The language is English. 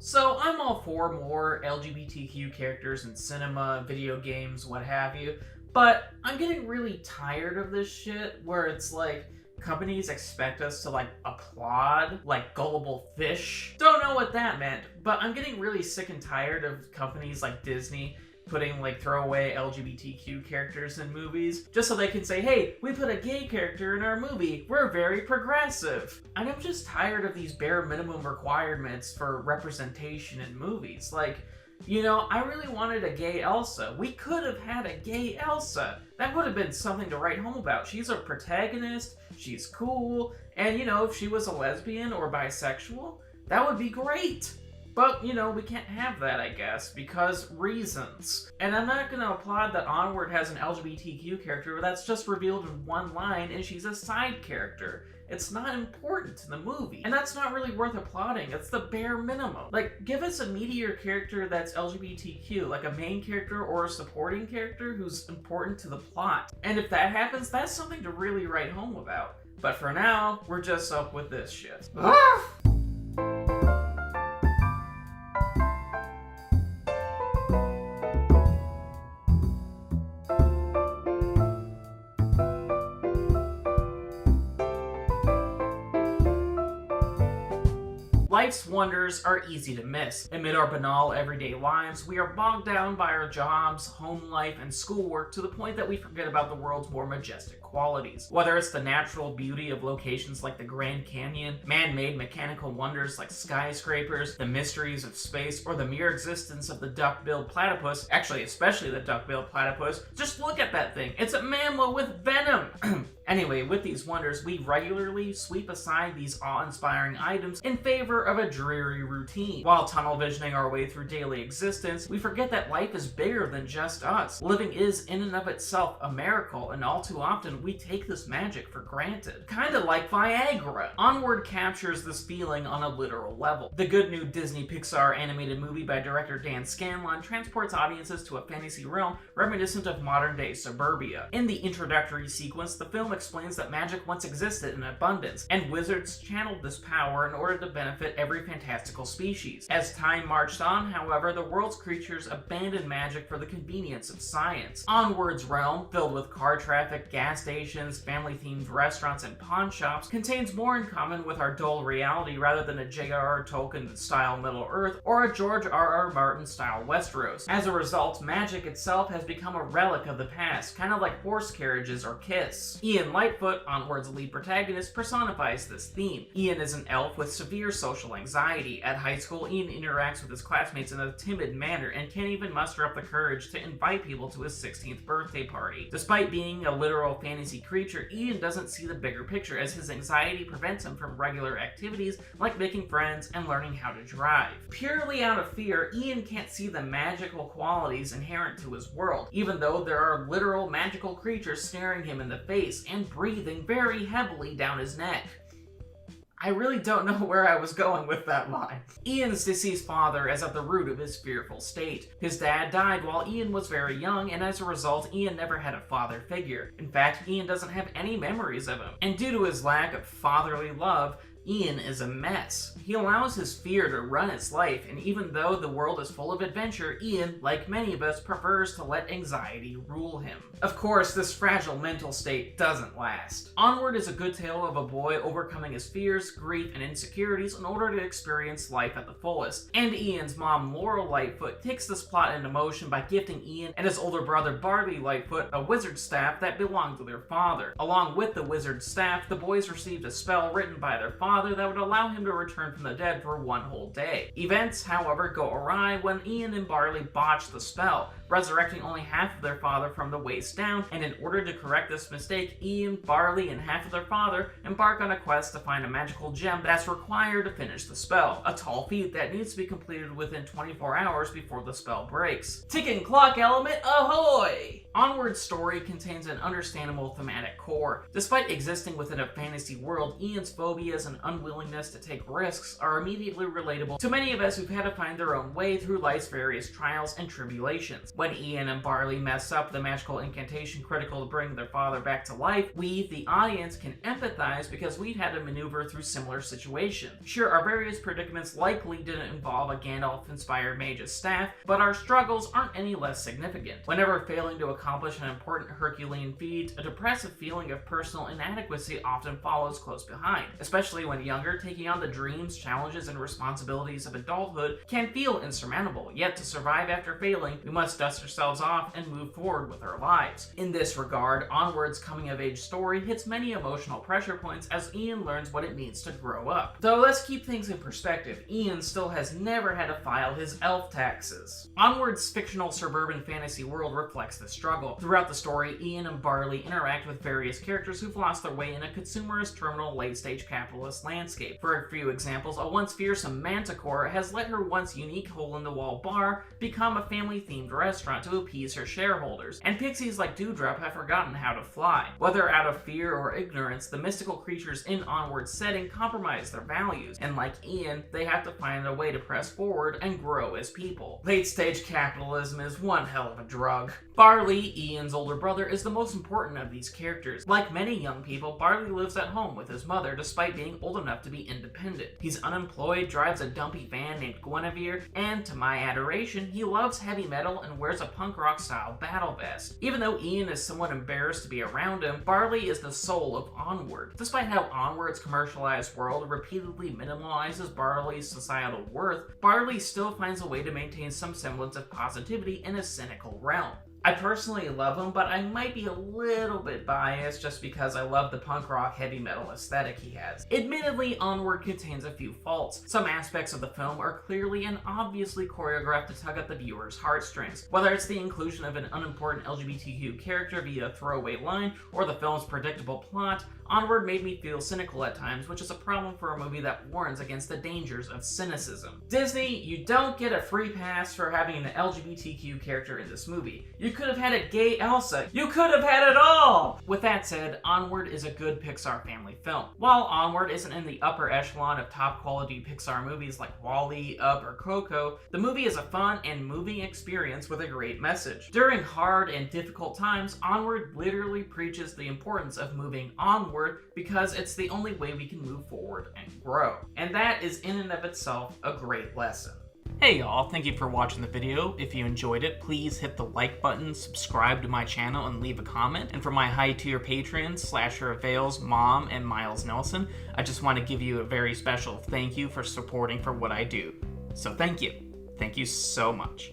So I'm all for more LGBTQ characters in cinema, video games, what have you, but I'm getting really tired of this shit where it's like companies expect us to like applaud like gullible fish. Don't know what that meant, but I'm getting really sick and tired of companies like Disney putting like throwaway LGBTQ characters in movies just so they can say, hey, we put a gay character in our movie, we're very progressive. And I'm just tired of these bare minimum requirements for representation in movies. Like, you know, I really wanted a gay Elsa. We could have had a gay Elsa. That would have been something to write home about. She's a protagonist, she's cool, and you know, if she was a lesbian or bisexual, that would be great. But, you know, we can't have that, I guess, because reasons. And I'm not gonna applaud that Onward has an LGBTQ character that's just revealed in one line and she's a side character. It's not important to the movie. And that's not really worth applauding. It's the bare minimum. Like, give us a meatier character that's LGBTQ, like a main character or a supporting character who's important to the plot. And if that happens, that's something to really write home about. But for now, we're just up with this shit. Life's wonders are easy to miss. Amid our banal everyday lives, we are bogged down by our jobs, home life, and schoolwork to the point that we forget about the world's more majestic qualities. Whether it's the natural beauty of locations like the Grand Canyon, man-made mechanical wonders like skyscrapers, the mysteries of space, or the mere existence of the duck-billed platypus, actually especially the duck-billed platypus, just look at that thing. It's a mammal with venom! Anyway, with these wonders, we regularly sweep aside these awe-inspiring items in favor of a dreary routine. While tunnel visioning our way through daily existence, we forget that life is bigger than just us. Living is, in and of itself, a miracle, and all too often, we take this magic for granted. Kinda like Viagra. Onward captures this feeling on a literal level. The good new Disney Pixar animated movie by director Dan Scanlon transports audiences to a fantasy realm reminiscent of modern-day suburbia. In the introductory sequence, the film explains that magic once existed in abundance, and wizards channeled this power in order to benefit every fantastical species. As time marched on, however, the world's creatures abandoned magic for the convenience of science. Onward's realm, filled with car traffic, gas stations, family-themed restaurants, and pawn shops, contains more in common with our dull reality rather than a J.R.R. Tolkien-style Middle-earth or a George R.R. Martin-style Westeros. As a result, magic itself has become a relic of the past, kind of like horse carriages or Kiss. Ian Lightfoot, Onward's lead protagonist, personifies this theme. Ian is an elf with severe social anxiety. At high school, Ian interacts with his classmates in a timid manner and can't even muster up the courage to invite people to his 16th birthday party. Despite being a literal fantasy creature, Ian doesn't see the bigger picture as his anxiety prevents him from regular activities like making friends and learning how to drive. Purely out of fear, Ian can't see the magical qualities inherent to his world, even though there are literal magical creatures staring him in the face and breathing very heavily down his neck. I really don't know where I was going with that line. Ian's deceased father is at the root of his fearful state. His dad died while Ian was very young, and as a result, Ian never had a father figure. In fact, Ian doesn't have any memories of him. And due to his lack of fatherly love, Ian is a mess. He allows his fear to run its life, and even though the world is full of adventure, Ian, like many of us, prefers to let anxiety rule him. Of course, this fragile mental state doesn't last. Onward is a good tale of a boy overcoming his fears, grief, and insecurities in order to experience life at the fullest. And Ian's mom, Laurel Lightfoot, takes this plot into motion by gifting Ian and his older brother, Barley Lightfoot, a wizard staff that belonged to their father. Along with the wizard staff, the boys received a spell written by their father that would allow him to return from the dead for one whole day. Events, however, go awry when Ian and Barley botch the spell, resurrecting only half of their father from the waist down, and in order to correct this mistake, Ian, Barley, and half of their father embark on a quest to find a magical gem that's required to finish the spell, a tall feat that needs to be completed within 24 hours before the spell breaks. Ticking clock element ahoy! Onward's story contains an understandable thematic core. Despite existing within a fantasy world, Ian's phobias and unwillingness to take risks are immediately relatable to many of us who've had to find their own way through life's various trials and tribulations. When Ian and Barley mess up the magical incantation critical to bring their father back to life, we, the audience, can empathize because we've had to maneuver through similar situations. Sure, our various predicaments likely didn't involve a Gandalf-inspired mage's staff, but our struggles aren't any less significant. Whenever failing to accomplish an important Herculean feat, a depressive feeling of personal inadequacy often follows close behind. Especially when younger, taking on the dreams, challenges, and responsibilities of adulthood can feel insurmountable, yet to survive after failing, we must dust ourselves off and move forward with our lives. In this regard, Onward's coming-of-age story hits many emotional pressure points as Ian learns what it means to grow up. Though let's keep things in perspective, Ian still has never had to file his elf taxes. Onward's fictional suburban fantasy world reflects this struggle. Throughout the story, Ian and Barley interact with various characters who've lost their way in a consumerist, terminal, late-stage capitalist landscape. For a few examples, a once fearsome manticore has let her once unique hole-in-the-wall bar become a family-themed restaurant to appease her shareholders, and pixies like Dewdrop have forgotten how to fly. Whether out of fear or ignorance, the mystical creatures in Onward's setting compromise their values, and like Ian, they have to find a way to press forward and grow as people. Late-stage capitalism is one hell of a drug. Barley, Ian's older brother, is the most important of these characters. Like many young people, Barley lives at home with his mother despite being old enough to be independent. He's unemployed, drives a dumpy van named Guinevere, and to my adoration, he loves heavy metal and wears a punk rock style battle vest. Even though Ian is somewhat embarrassed to be around him, Barley is the soul of Onward. Despite how Onward's commercialized world repeatedly minimalizes Barley's societal worth, Barley still finds a way to maintain some semblance of positivity in a cynical realm. I personally love him, but I might be a little bit biased just because I love the punk rock heavy metal aesthetic he has. Admittedly, Onward contains a few faults. Some aspects of the film are clearly and obviously choreographed to tug at the viewer's heartstrings. Whether it's the inclusion of an unimportant LGBTQ character via a throwaway line, or the film's predictable plot, Onward made me feel cynical at times, which is a problem for a movie that warns against the dangers of cynicism. Disney, you don't get a free pass for having an LGBTQ character in this movie. You could have had a gay Elsa. You could have had it all! With that said, Onward is a good Pixar family film. While Onward isn't in the upper echelon of top quality Pixar movies like WALL-E, Up, or Coco, the movie is a fun and moving experience with a great message. During hard and difficult times, Onward literally preaches the importance of moving onward because it's the only way we can move forward and grow. And that is in and of itself a great lesson. Hey y'all, thank you for watching the video. If you enjoyed it, please hit the like button, subscribe to my channel, and leave a comment. And for my high-tier patrons, Slasher of Vales, Mom, and Miles Nelson, I just want to give you a very special thank you for supporting for what I do. So thank you. Thank you so much.